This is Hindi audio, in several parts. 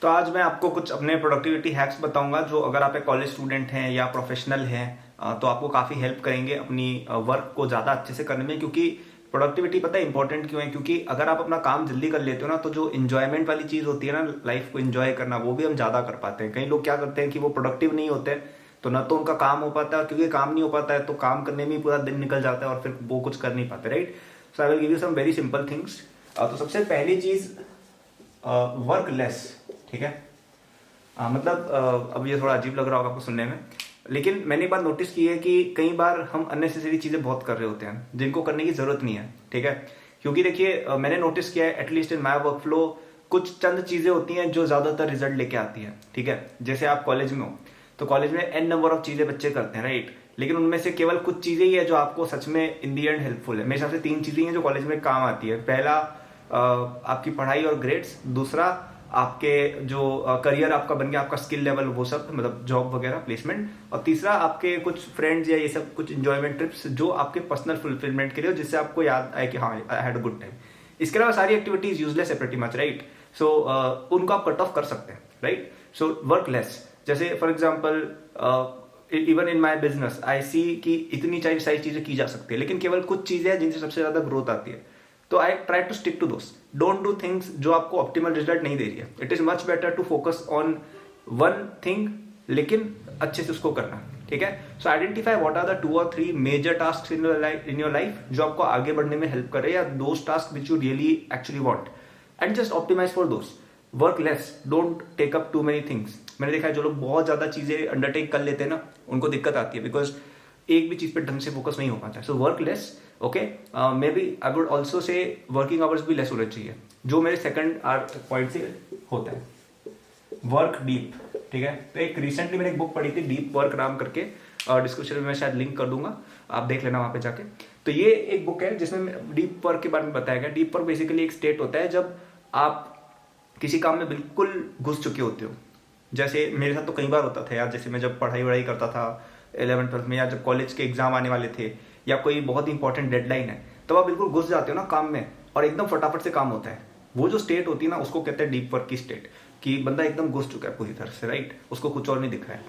तो आज मैं आपको कुछ अपने प्रोडक्टिविटी हैक्स बताऊंगा जो अगर आप एक कॉलेज स्टूडेंट हैं या प्रोफेशनल हैं तो आपको काफ़ी हेल्प करेंगे अपनी वर्क को ज़्यादा अच्छे से करने में। क्योंकि प्रोडक्टिविटी पता है इंपॉर्टेंट क्यों है? क्योंकि अगर आप अपना काम जल्दी कर लेते हो ना तो जो इंजॉयमेंट वाली चीज़ होती है ना, लाइफ को इंजॉय करना, वो भी हम ज़्यादा कर पाते हैं। कई लोग क्या करते हैं कि वो प्रोडक्टिव नहीं होते हैं, तो ना तो उनका काम हो पाता है, क्योंकि काम नहीं हो पाता है तो काम करने में ही पूरा दिन निकल जाता है और फिर वो कुछ कर नहीं पाते, right? So I will give you some very simple things. तो सबसे पहली चीज़, वर्क लेस। ठीक है? अब ये थोड़ा अजीब लग रहा होगा आपको सुनने में, लेकिन मैंने एक बात नोटिस की है कि कई बार हम अननेसेसरी चीज़ें बहुत कर रहे होते हैं जिनको करने की ज़रूरत नहीं है। ठीक है? क्योंकि देखिए, मैंने नोटिस किया है, at least in my work flow, कुछ चंद चीज़ें होती हैं जो ज़्यादातर रिजल्ट लेके आती हैं। ठीक है? जैसे आप कॉलेज में हो तो कॉलेज में एन नंबर ऑफ चीज़ें बच्चे करते हैं, राइट? लेकिन उनमें से केवल कुछ चीज़ें ही है जो आपको सच में इन दी एंड हेल्पफुल है। मेरे हिसाब से तीन चीज़ें हैं जो कॉलेज में काम आती है। पहला, आपकी पढ़ाई और ग्रेड्स। दूसरा, आपके जो करियर आपका बन गया, आपका स्किल लेवल, वो सब, मतलब जॉब वगैरह, प्लेसमेंट। और तीसरा, आपके कुछ फ्रेंड्स या ये सब कुछ इंजॉयमेंट ट्रिप्स जो आपके पर्सनल फुलफिलमेंट के लिए हो, जिससे आपको याद आए कि हाँ, I had a good time. इसके अलावा सारी एक्टिविटीज यूजलेस है प्रीटी मच, राइट? सो उनको आप कट ऑफ कर सकते हैं, राइट? So work less. जैसे for example, even in my business I see कि इतनी सारी चीजें की जा सकती है, लेकिन केवल कुछ चीजें हैं जिनसे सबसे ज्यादा ग्रोथ आती है। तो I try to stick to those. Don't do things जो आपको ऑप्टिमल रिजल्ट नहीं दे रही है। It is much better to focus on one thing, लेकिन अच्छे से उसको करना। ठीक है? So identify what are the 2 or 3 major task in your life जो आपको आगे बढ़ने में हेल्प करे, या those task which you really actually want, and just optimise for those. Work less, don't take up too many things. मैंने देखा है जो लोग बहुत ज्यादा चीजें अंडरटेक कर लेते हैं ना, उनको दिक्कत आती है, बिकॉज एक भी चीज पे ढंग से फोकस नहीं हो पाता है। So work less, okay. Maybe I would also say working hours भी लेस होने चाहिए, जो मेरे सेकंड पॉइंट से होता है। Work deep. ठीक है? तो एक रिसेंटली मैंने एक बुक पढ़ी थी, डीप वर्क नाम करके, डिस्क्रिप्शन में मैं शायद लिंक कर दूंगा, आप देख लेना वहां पे जाके। तो ये एक बुक है जिसमें डीप वर्क के बारे में बताया गया। डीप वर्क बेसिकली एक स्टेट होता है जब आप किसी काम में बिल्कुल घुस चुके होते हो। जैसे मेरे साथ तो कई बार होता था यार, जैसे मैं जब पढ़ाई वढ़ाई करता था 11th-12th में, या जब कॉलेज के एग्जाम आने वाले थे, या कोई बहुत इंपॉर्टेंट डेडलाइन है, तो आप बिल्कुल घुस जाते हो ना काम में, और एकदम फटाफट से काम होता है। वो जो स्टेट होती है ना, उसको कहते हैं डीप वर्क की स्टेट, कि बंदा एकदम घुस चुका है पूरी तरह से, राइट? उसको कुछ और नहीं दिख रहा है।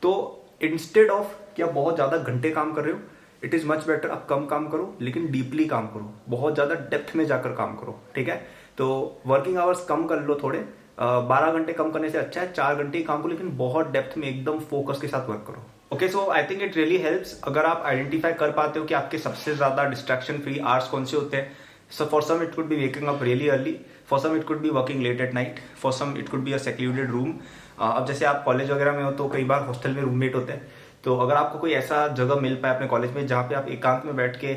तो इंस्टेड ऑफ कि आप बहुत ज्यादा घंटे काम कर रहे हो, इट इज मच बेटर आप कम काम करो, लेकिन डीपली काम करो, बहुत ज्यादा डेप्थ में जाकर काम करो। ठीक है? तो वर्किंग आवर्स कम कर लो थोड़े। 12 घंटे कम करने से अच्छा है 4 घंटे ही काम करो, लेकिन बहुत डेप्थ में एकदम फोकस के साथ वर्क करो। Okay, so I think it really helps अगर आप आइडेंटिफाई कर पाते हो कि आपके सबसे ज्यादा डिस्ट्रैक्शन फ्री आवर्स कौन से होते हैं। So for some it could be waking up really early, for some it could be working late at night, for some it could be a secluded room. अब जैसे आप कॉलेज वगैरह में हो तो कई बार हॉस्टल में रूममेट होते हैं, तो अगर आपको कोई ऐसा जगह मिल पाए अपने कॉलेज में जहाँ पे आप एकांत में बैठ के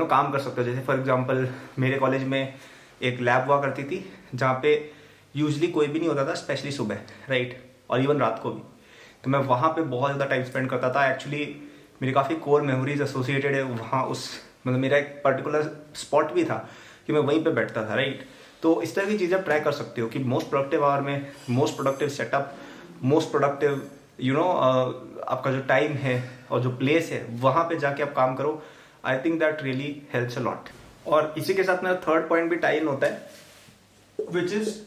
काम कर सकते हो। जैसे फॉर एग्जाम्पल, मेरे कॉलेज में एक लैब हुआ करती थी जहाँ पे यूजली कोई भी नहीं होता था, स्पेशली सुबह, राइट? और इवन रात को भी। तो मैं वहाँ पे बहुत ज़्यादा टाइम स्पेंड करता था। एक्चुअली मेरी काफ़ी कोर मेमोरीज एसोसिएटेड है वहाँ, उस मतलब मेरा एक पर्टिकुलर स्पॉट भी था कि मैं वहीं पे बैठता था, राइट? तो इस तरह की चीज़ें आप ट्राई कर सकते हो कि मोस्ट प्रोडक्टिव आवर में most productive setup, most productive आपका जो टाइम है और जो प्लेस है, वहाँ पे जाके आप काम करो। I think that really helps a lot. और इसी के साथ मेरा थर्ड पॉइंट भी टाई इन होता है, which is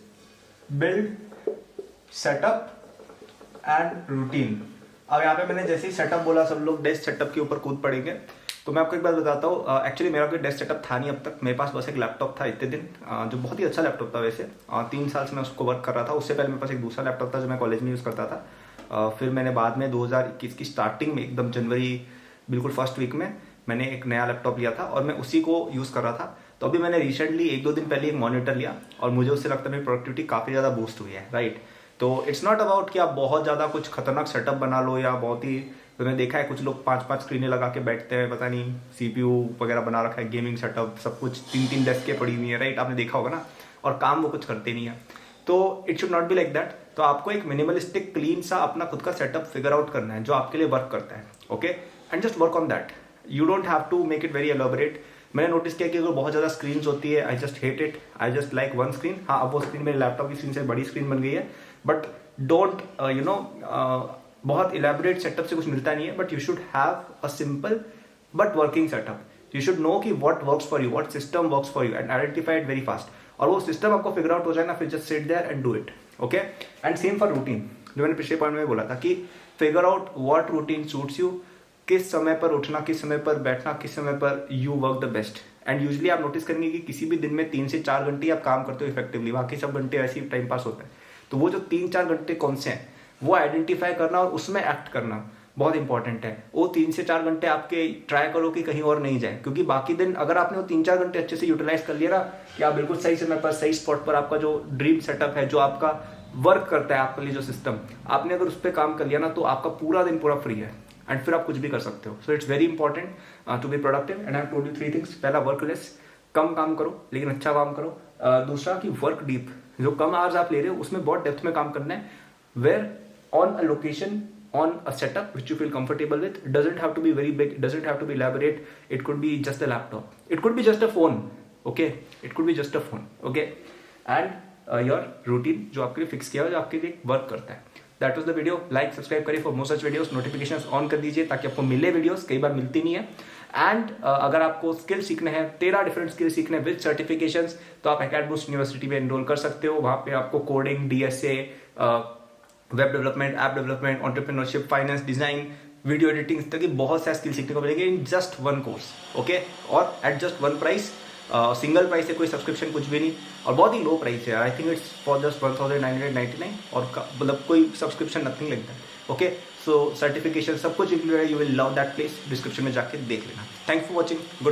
build setup and routine. अब यहाँ पे मैंने जैसे ही सेटअप बोला, सब लोग डेस्क सेटअप के ऊपर कूद पड़ेंगे। तो मैं आपको एक बात बताता हूँ, एक्चुअली मेरा कोई डेस्क सेटअप था नहीं अब तक। मेरे पास बस एक लैपटॉप था इतने दिन, जो बहुत ही अच्छा लैपटॉप था वैसे। 3 साल से मैं उसको वर्क कर रहा था। उससे पहले मेरे पास एक दूसरा लैपटॉप था जो मैं कॉलेज में यूज़ करता था। फिर मैंने बाद में 2021 की स्टार्टिंग में, एकदम जनवरी बिल्कुल फर्स्ट वीक में, मैंने एक नया लैपटॉप लिया था और मैं उसी को यूज़ कर रहा था। तो अभी मैंने रिसेंटली 1-2 दिन पहले एक मॉनिटर लिया और मुझे उससे लगता है मेरी प्रोडक्टिविटी काफ़ी ज़्यादा बूस्ट हुई है, राइट? तो इट्स नॉट अबाउट कि आप बहुत ज़्यादा कुछ खतरनाक सेटअप बना लो, या बहुत ही, तो मैंने देखा है कुछ लोग 5-5 स्क्रीनें लगा के बैठते हैं, पता नहीं सीपीयू वगैरह बना रखा है, गेमिंग सेटअप, सब कुछ 3-3 डेस्कें पड़ी हुई है, राइट? आपने देखा होगा ना, और काम वो कुछ करते नहीं है। तो it should not be like that. तो आपको एक मिनिमलिस्टिक क्लीन सा अपना खुद का सेटअप फिगर आउट करना है जो आपके लिए वर्क करता है, okay? And just work on that. You don't have to make it very elaborate. मैंने नोटिस किया कि अगर बहुत ज्यादा स्क्रीन होती है, I just hate it, I just like one screen. हाँ, अब वो स्क्रीन मेरे लैपटॉप की स्क्रीन से बड़ी स्क्रीन बन गई है, बट डोंट बहुत इलेबोरेट सेटअप से कुछ मिलता नहीं है। But you should have a simple but working setup. You should know कि what works for you, what system works for you, and identify it very fast. और वो सिस्टम आपको फिगर आउट हो जाए ना, फिर just sit there and do it, okay. And same for routine, जो मैंने पिछले पॉइंट में बोला था कि figure out what routine suits you, किस समय पर उठना, किस समय पर बैठना, किस समय पर you work the best. And usually आप नोटिस करेंगे कि किसी भी दिन में 3 से 4 घंटे आप काम करते हो इफेक्टिवली, बाकी सब घंटे ऐसे ही टाइम पास होता है। तो वो जो 3-4 घंटे कौन से हैं वो आइडेंटिफाई करना और उसमें एक्ट करना बहुत इंपॉर्टेंट है। वो 3 से 4 घंटे आपके ट्राई करो कि कहीं और नहीं जाए, क्योंकि बाकी दिन अगर आपने वो 3-4 घंटे अच्छे से यूटिलाइज कर लिया ना कि आप बिल्कुल सही समय पर सही स्पॉट पर, आपका जो ड्रीम सेटअप है, जो आपका वर्क करता है आपके लिए जो सिस्टम, आपने अगर उस पर काम कर लिया ना तो आपका पूरा दिन पूरा फ्री है एंड फिर आप कुछ भी कर सकते हो। So it's very important to be productive and I have told you 3 things. पहला, वर्क लेस, कम काम करो लेकिन अच्छा काम करो। दूसरा कि वर्क डीप, जो कम आवर्स आप ले रहे हो उसमें बहुत डेप्थ में काम करना है, where on a location, on a setup which you feel comfortable with. It doesn't have to be very big, it doesn't have to be elaborate, it could be just a laptop, it could be just a phone, okay, it could be just a phone, okay. And your routine जो आपके लिए फिक्स किया हो, जो आपके लिए वर्क करता है। That was the video. Like subscribe करिए for more such videos, notifications on कर दीजिए ताकि आपको मिले वीडियोस, कई बार मिलती नहीं है। एंड अगर आपको स्किल सीखने हैं, 13 डिफरेंट स्किल सीखने विद सर्टिफिकेशंस, तो आप एकेडबूस्ट यूनिवर्सिटी में एनरोल कर सकते हो। वहाँ पे आपको coding, DSA, web development, app development, entrepreneurship, finance, design, video editing, इस तरह की बहुत सारे स्किल सीखने को मिलेंगे इन जस्ट 1 कोर्स, ओके। और at just 1 price, single price है, कोई सब्सक्रिप्शन कुछ भी नहीं, और बहुत ही लो प्राइस है। I think it's for just 1999 और मतलब कोई सब्सक्रिप्शन नथिंग लगता है, ओके। सो सर्टिफिकेशन सब कुछ इंक्लूडेड है, you will love that place. Description में जाके देख लेना। Thanks for watching, good luck.